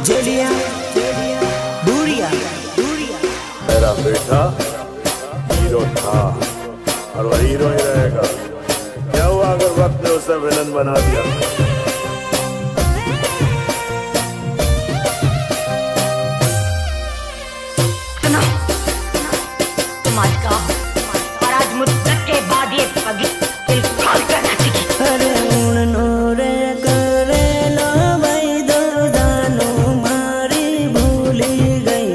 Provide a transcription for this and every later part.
जेलिया दूरिया मेरा बेटा हीरो था और वह हीरो ही रहेगा। क्या हुआ अगर वक्त ने उसे विलन बना दिया? तुम आज का और आज मुद्दत के बाद ये पगी दिल खोल कर नाचेगी। अरे उन्होंने करे लो भाई दो जानो मारी भूली गई।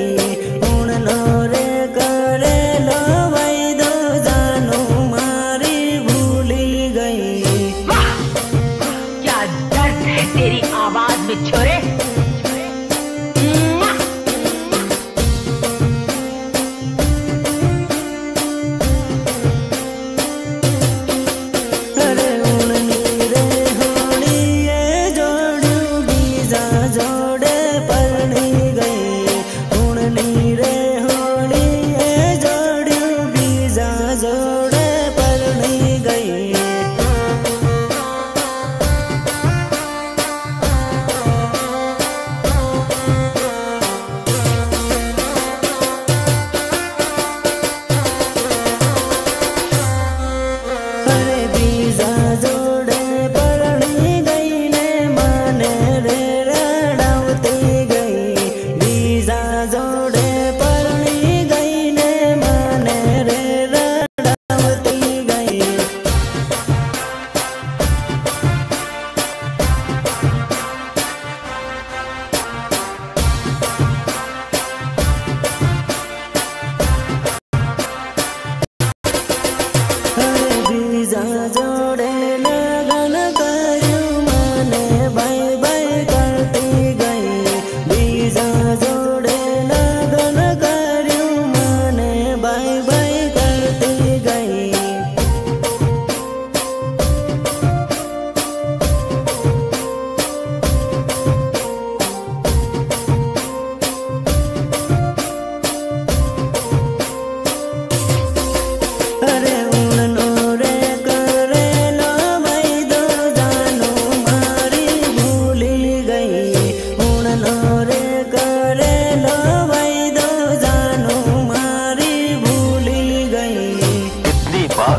उन्होंने करे लो भाई दो जानो मारी भूली गई। वाह क्या दर्द है तेरी आवाज में छोरे।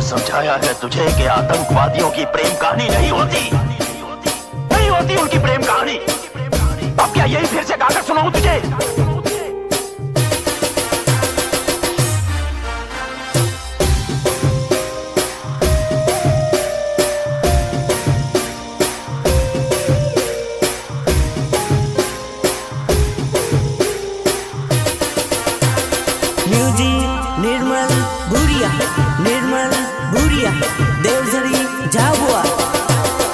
समझाया है तुझे कि आतंकवादियों की प्रेम कहानी नहीं होती, नहीं होती उनकी प्रेम कहानी। अब क्या यही फिर से गाकर सुनाऊं तुझे? निर्मल भूरिया, निर्मल भूरिया देवझरी झाबुआ।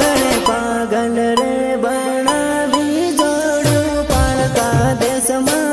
अरे पागल रे बना भी जोड़ू पालका देश में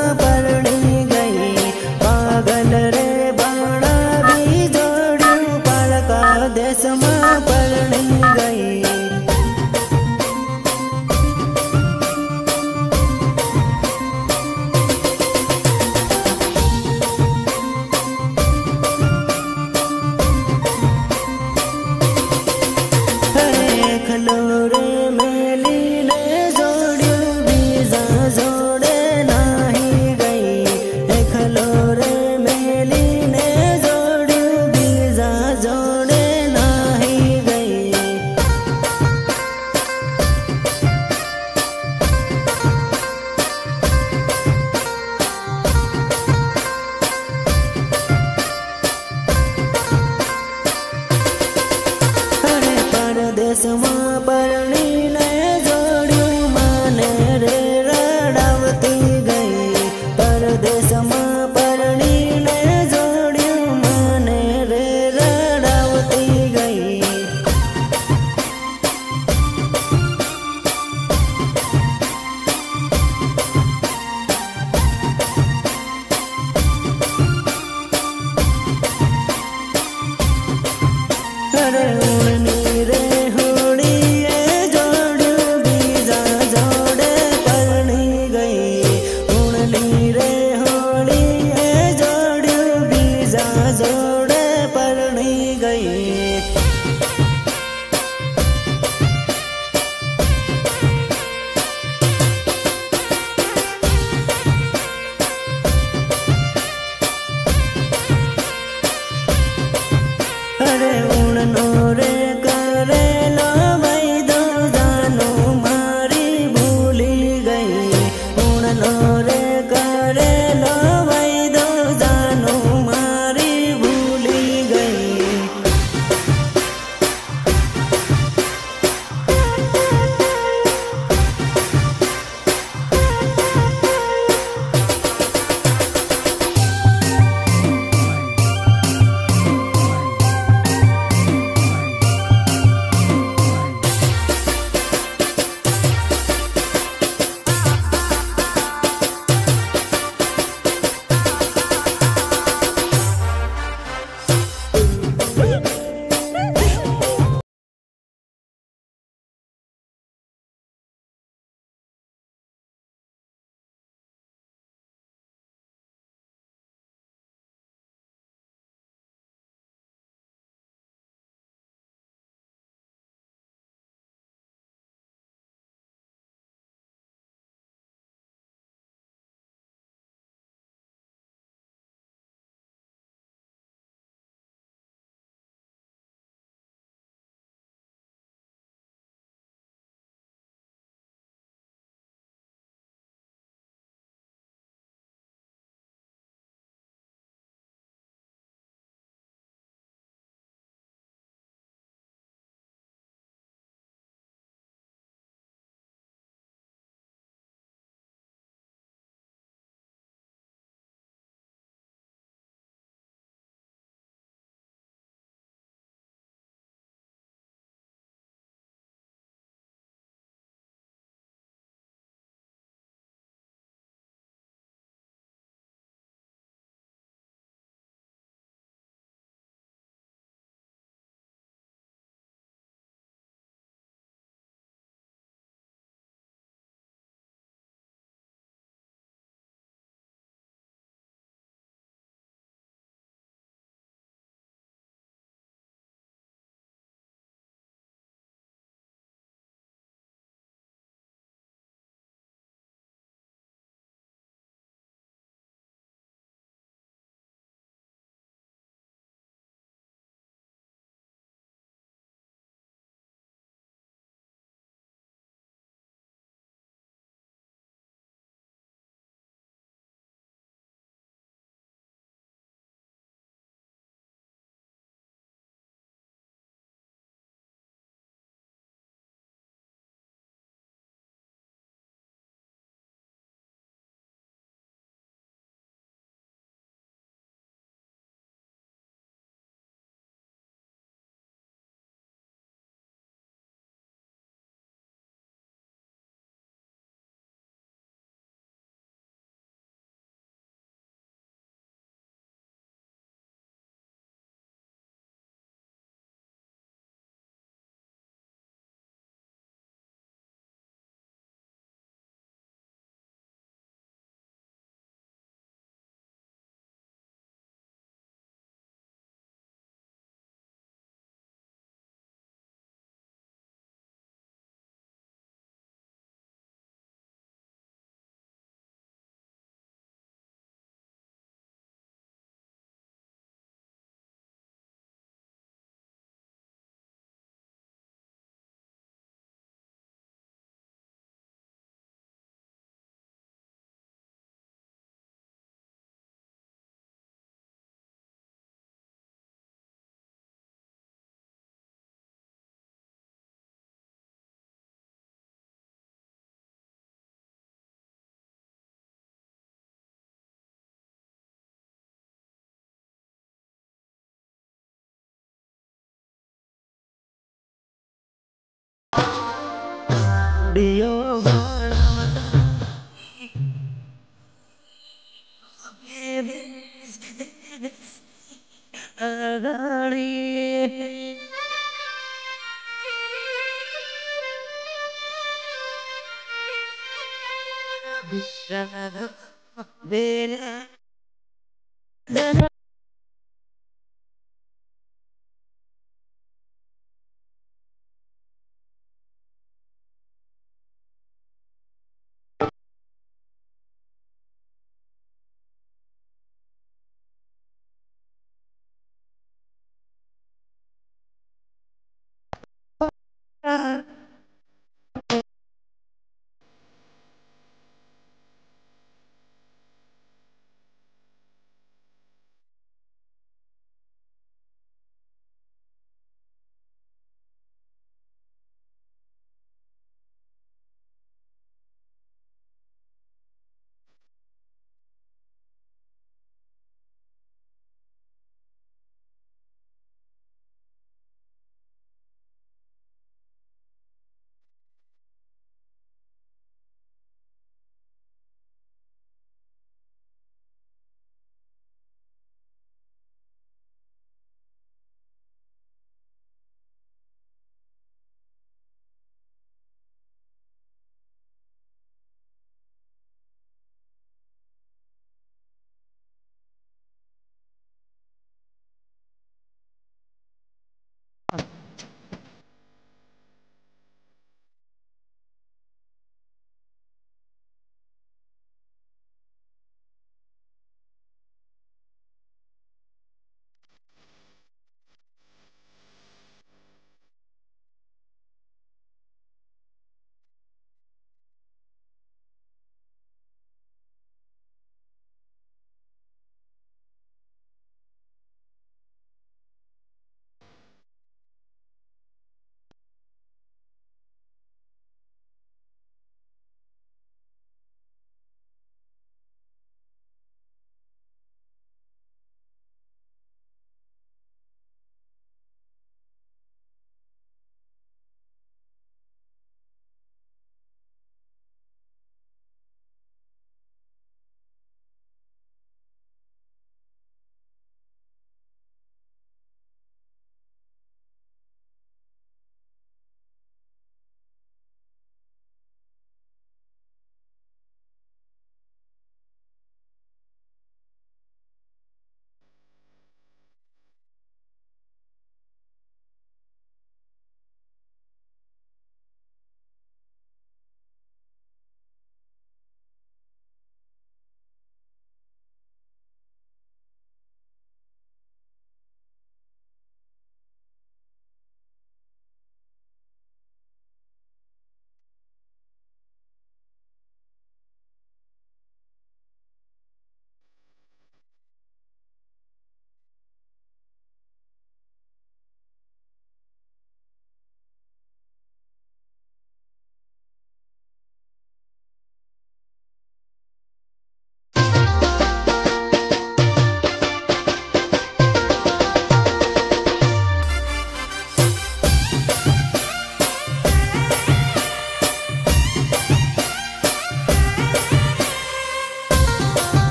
गुड़ियो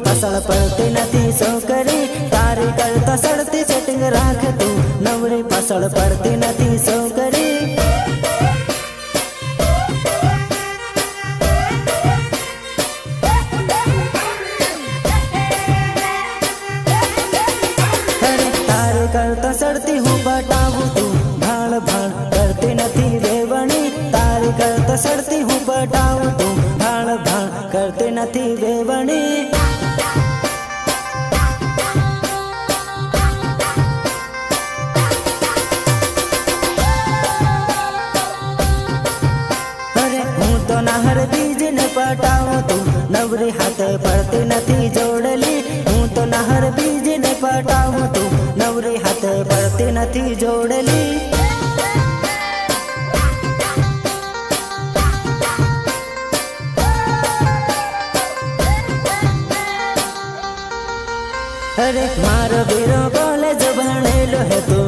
फसल पड़ती नथी सोकरी तारी करता सड़ती सेटिंग राख तू नवरी फसल पड़ती नथी सोकरी तारी करता सड़ती हूँ बटाऊ तू भाड़ भाड़ करती नथी वेवणी तारी करता सड़ती हूँ बटाऊ तू भाड़ भाड़ करती नथी वेवणी पटाऊं तू नवरी हाथे પડતી નથી જોડલી હું તો નહર બીજને પટાऊं तू नवरी हाथे પડતી નથી જોડલી। अरे मारो बीरो कॉलेज भणेलो है तू